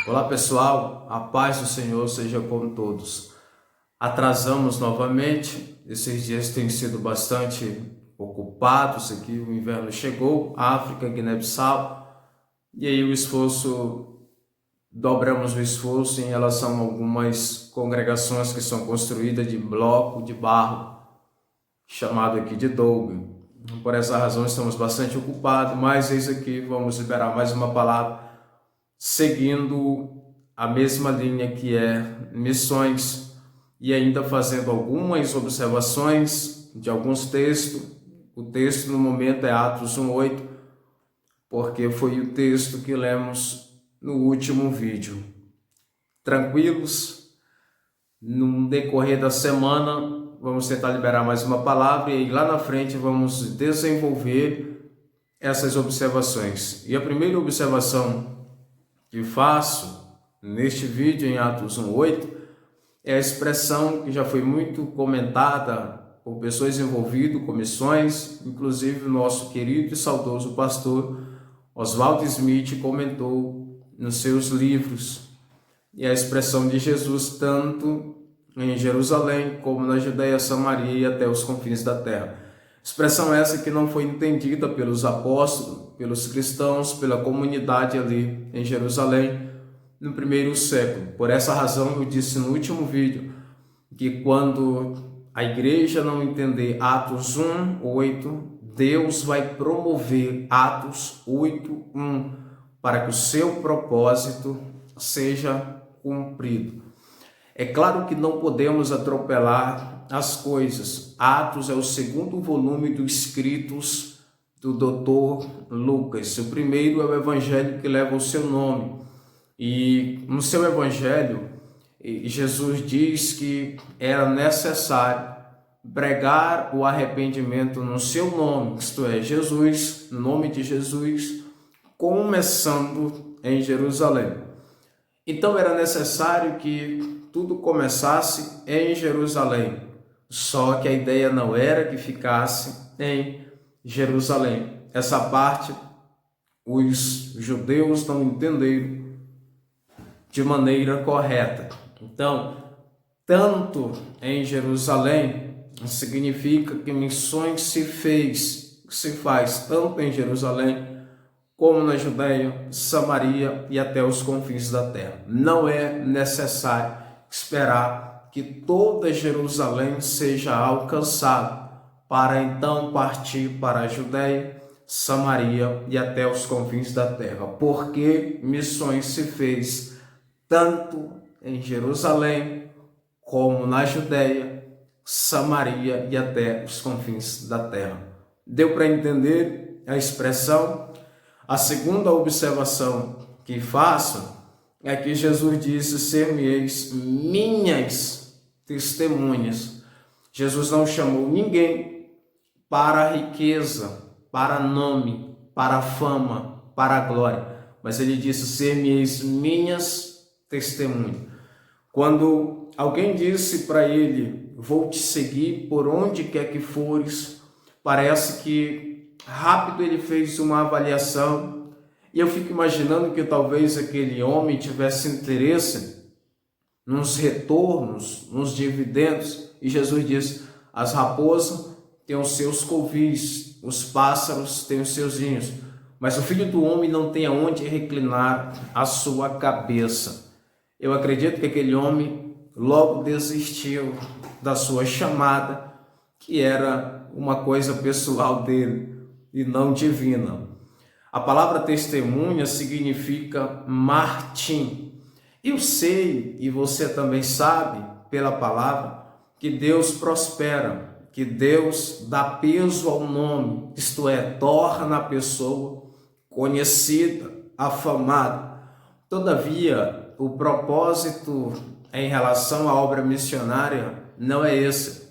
Olá pessoal, a paz do Senhor seja com todos. Atrasamos novamente, esses dias têm sido bastante ocupados aqui, o inverno chegou, África, Guiné-Bissau, e aí dobramos o esforço em relação a algumas congregações que são construídas de bloco de barro, chamado aqui de Doube. Por essa razão estamos bastante ocupados, mas eis aqui, vamos liberar mais uma palavra, seguindo a mesma linha que é missões e ainda fazendo algumas observações de alguns textos. O texto no momento é Atos 1:8, porque foi o texto que lemos no último vídeo. Tranquilos? No decorrer da semana vamos tentar liberar mais uma palavra e lá na frente vamos desenvolver essas observações. E a primeira observação que faço neste vídeo em Atos 1:8 é a expressão que já foi muito comentada por pessoas envolvidas com missões, inclusive o nosso querido e saudoso pastor Oswald Smith comentou nos seus livros, e a expressão de Jesus tanto em Jerusalém como na Judeia, Samaria e até os confins da terra. Expressão essa que não foi entendida pelos apóstolos, pelos cristãos, pela comunidade ali em Jerusalém no primeiro século. Por essa razão eu disse no último vídeo que quando a igreja não entender Atos 1:8, Deus vai promover Atos 8:1 para que o seu propósito seja cumprido. É claro que não podemos atropelar as coisas. Atos é o segundo volume dos escritos do Dr. Lucas. O primeiro é o evangelho que leva o seu nome. E no seu evangelho, Jesus diz que era necessário pregar o arrependimento no seu nome, isto é, Jesus, no nome de Jesus, começando em Jerusalém. Então era necessário que tudo começasse em Jerusalém, só que a ideia não era que ficasse em Jerusalém. Essa parte os judeus não entenderam de maneira correta. Então, tanto em Jerusalém significa que missões se faz tanto em Jerusalém como na Judeia, Samaria e até os confins da terra. Não é necessário esperar que toda Jerusalém seja alcançada para então partir para a Judeia, Samaria e até os confins da terra, porque missões se fez tanto em Jerusalém como na Judeia, Samaria e até os confins da terra. Deu para entender a expressão? A segunda observação que faço é que Jesus disse: ser-me-eis minhas testemunhas. Jesus não chamou ninguém para a riqueza, para nome, para a fama, para a glória, mas ele disse: ser-me-eis minhas testemunhas. Quando alguém disse para ele: vou te seguir por onde quer que fores, parece que rápido ele fez uma avaliação, e eu fico imaginando que talvez aquele homem tivesse interesse nos retornos, nos dividendos, e Jesus diz: as raposas têm os seus covis, os pássaros têm os seus ninhos, mas o filho do homem não tem aonde reclinar a sua cabeça. Eu acredito que aquele homem logo desistiu da sua chamada, que era uma coisa pessoal dele e não divina. A palavra testemunha significa Martim. Eu sei, e você também sabe pela palavra, que Deus prospera, que Deus dá peso ao nome, isto é, torna a pessoa conhecida, afamada. Todavia, o propósito em relação à obra missionária não é esse.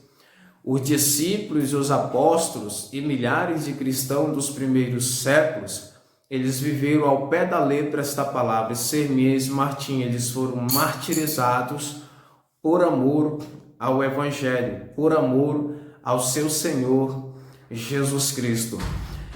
Os discípulos, os apóstolos e milhares de cristãos dos primeiros séculos, eles viveram ao pé da letra esta palavra, ser-me-eis Martim. Eles foram martirizados por amor ao Evangelho, por amor ao seu Senhor Jesus Cristo.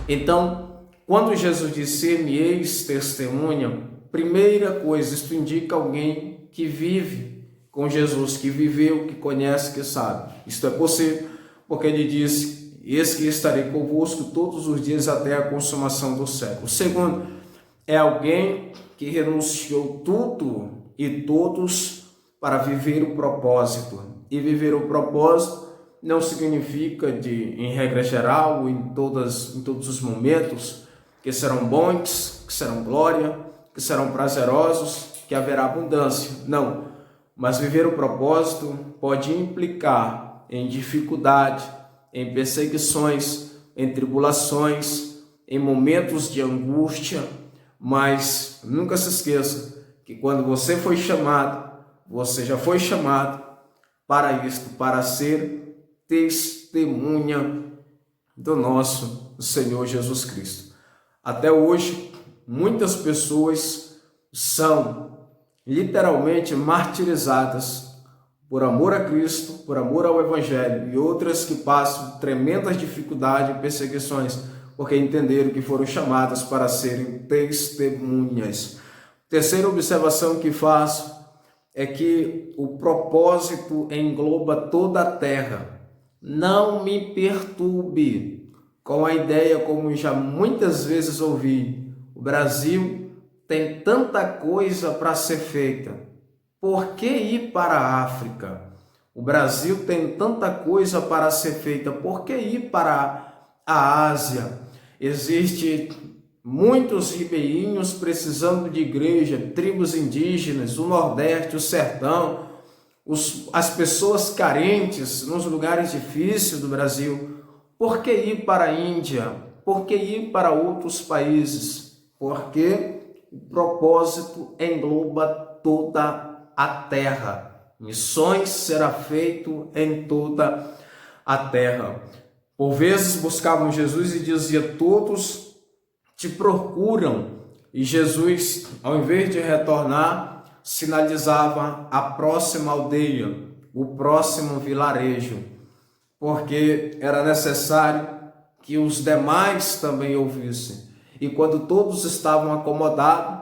Então, quando Jesus disse: ser-me-eis testemunha, primeira coisa, isto indica alguém que vive com Jesus, que viveu, que conhece, que sabe. Isto é possível porque ele diz: eis que estarei convosco todos os dias até a consumação do século. O segundo é alguém que renunciou tudo e todos para viver o propósito. E viver o propósito não significa em regra geral, em todos os momentos, que serão bons, que serão glória, que serão prazerosos, que haverá abundância. Não, mas viver o propósito pode implicar em dificuldade, em perseguições, em tribulações, em momentos de angústia, mas nunca se esqueça que quando você foi chamado, você já foi chamado para isto, para ser testemunha do nosso Senhor Jesus Cristo. Até hoje, muitas pessoas são literalmente martirizadas por amor a Cristo, por amor ao Evangelho, e outras que passam tremendas dificuldades e perseguições, porque entenderam que foram chamadas para serem testemunhas. Terceira observação que faço é que o propósito engloba toda a terra. Não me perturbe com a ideia, como já muitas vezes ouvi, o Brasil tem tanta coisa para ser feita. Por que ir para a África? O Brasil tem tanta coisa para ser feita. Por que ir para a Ásia? Existem muitos ribeirinhos precisando de igreja, tribos indígenas, o Nordeste, o Sertão, as pessoas carentes nos lugares difíceis do Brasil. Por que ir para a Índia? Por que ir para outros países? Porque o propósito engloba toda a terra. Missões será feito em toda a terra. Por vezes buscavam Jesus e dizia: todos te procuram. E Jesus, ao invés de retornar, sinalizava a próxima aldeia, o próximo vilarejo, porque era necessário que os demais também ouvissem. E quando todos estavam acomodados,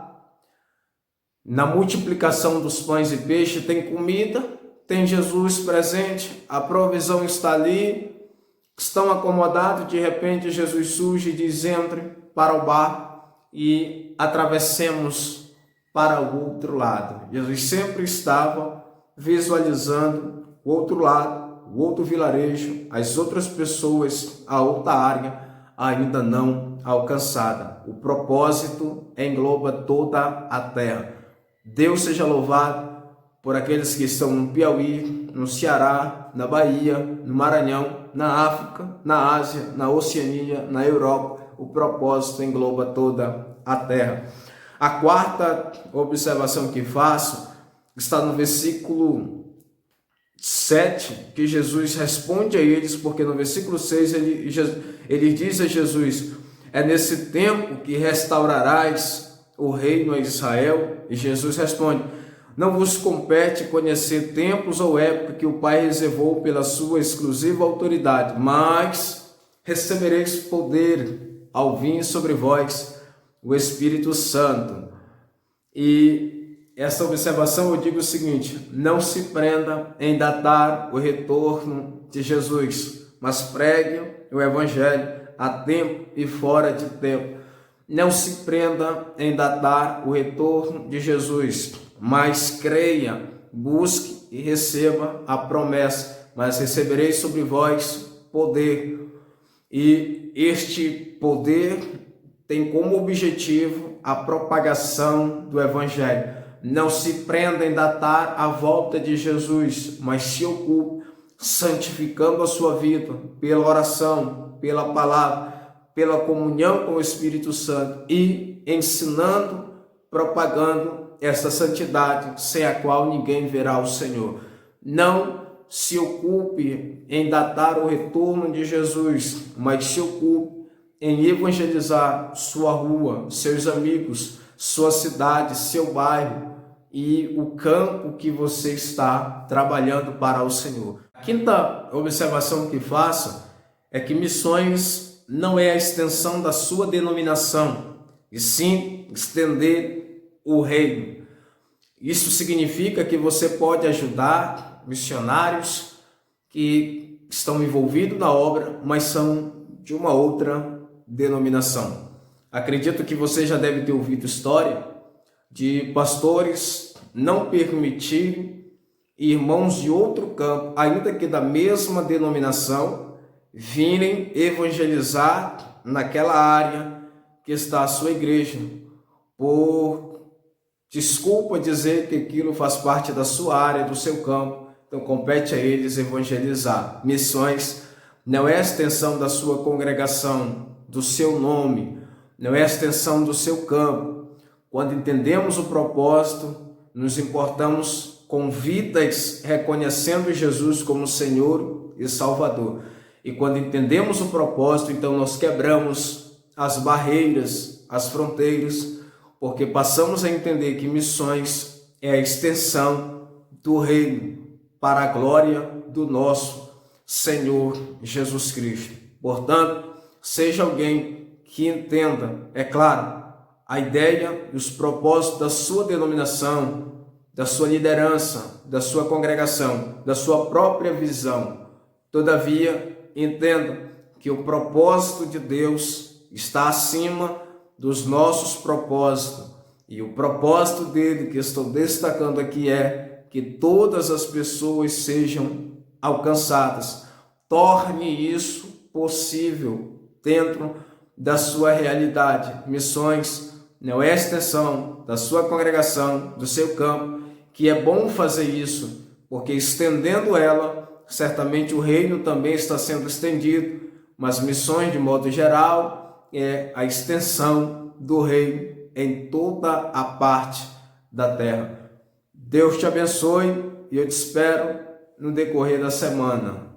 na multiplicação dos pães e peixes, tem comida, tem Jesus presente, a provisão está ali, estão acomodados, de repente Jesus surge e diz: entre para o barco e atravessemos para o outro lado. Jesus sempre estava visualizando o outro lado, o outro vilarejo, as outras pessoas, a outra área ainda não alcançada. O propósito engloba toda a terra. Deus seja louvado por aqueles que estão no Piauí, no Ceará, na Bahia, no Maranhão, na África, na Ásia, na Oceania, na Europa. O propósito engloba toda a terra. A quarta observação que faço está no versículo 7, que Jesus responde a eles, porque no versículo 6 ele diz a Jesus: é nesse tempo que restaurarás o reino a Israel? E Jesus responde: não vos compete conhecer tempos ou época que o Pai reservou pela sua exclusiva autoridade, mas recebereis poder ao vir sobre vós o Espírito Santo. E essa observação eu digo o seguinte: não se prenda em datar o retorno de Jesus, mas pregue o Evangelho a tempo e fora de tempo. Não se prenda em datar o retorno de Jesus, mas creia, busque e receba a promessa: mas recebereis sobre vós poder. E este poder tem como objetivo a propagação do Evangelho. Não se prenda em datar a volta de Jesus, mas se ocupe santificando a sua vida pela oração, pela palavra, pela comunhão com o Espírito Santo e ensinando, propagando essa santidade sem a qual ninguém verá o Senhor. Não se ocupe em datar o retorno de Jesus, mas se ocupe em evangelizar sua rua, seus amigos, sua cidade, seu bairro e o campo que você está trabalhando para o Senhor. A quinta observação que faço é que missões não é a extensão da sua denominação, e sim estender o reino. Isso significa que você pode ajudar missionários que estão envolvidos na obra, mas são de uma outra denominação. Acredito que você já deve ter ouvido história de pastores não permitirem irmãos de outro campo, ainda que da mesma denominação, virem evangelizar naquela área que está a sua igreja, por desculpa dizer que aquilo faz parte da sua área, do seu campo. Então compete a eles evangelizar. Missões não é a extensão da sua congregação, do seu nome, não é a extensão do seu campo. Quando entendemos o propósito, nos importamos com vidas reconhecendo Jesus como Senhor e Salvador. E quando entendemos o propósito, então nós quebramos as barreiras, as fronteiras, porque passamos a entender que missões é a extensão do reino para a glória do nosso Senhor Jesus Cristo. Portanto, seja alguém que entenda, é claro, a ideia e os propósitos da sua denominação, da sua liderança, da sua congregação, da sua própria visão. Todavia, entenda que o propósito de Deus está acima dos nossos propósitos. E o propósito dele que estou destacando aqui é que todas as pessoas sejam alcançadas. Torne isso possível dentro da sua realidade. Missões não é a extensão da sua congregação, do seu campo, que é bom fazer isso, porque estendendo ela, certamente o reino também está sendo estendido, mas missões de modo geral é a extensão do reino em toda a parte da terra. Deus te abençoe e eu te espero no decorrer da semana.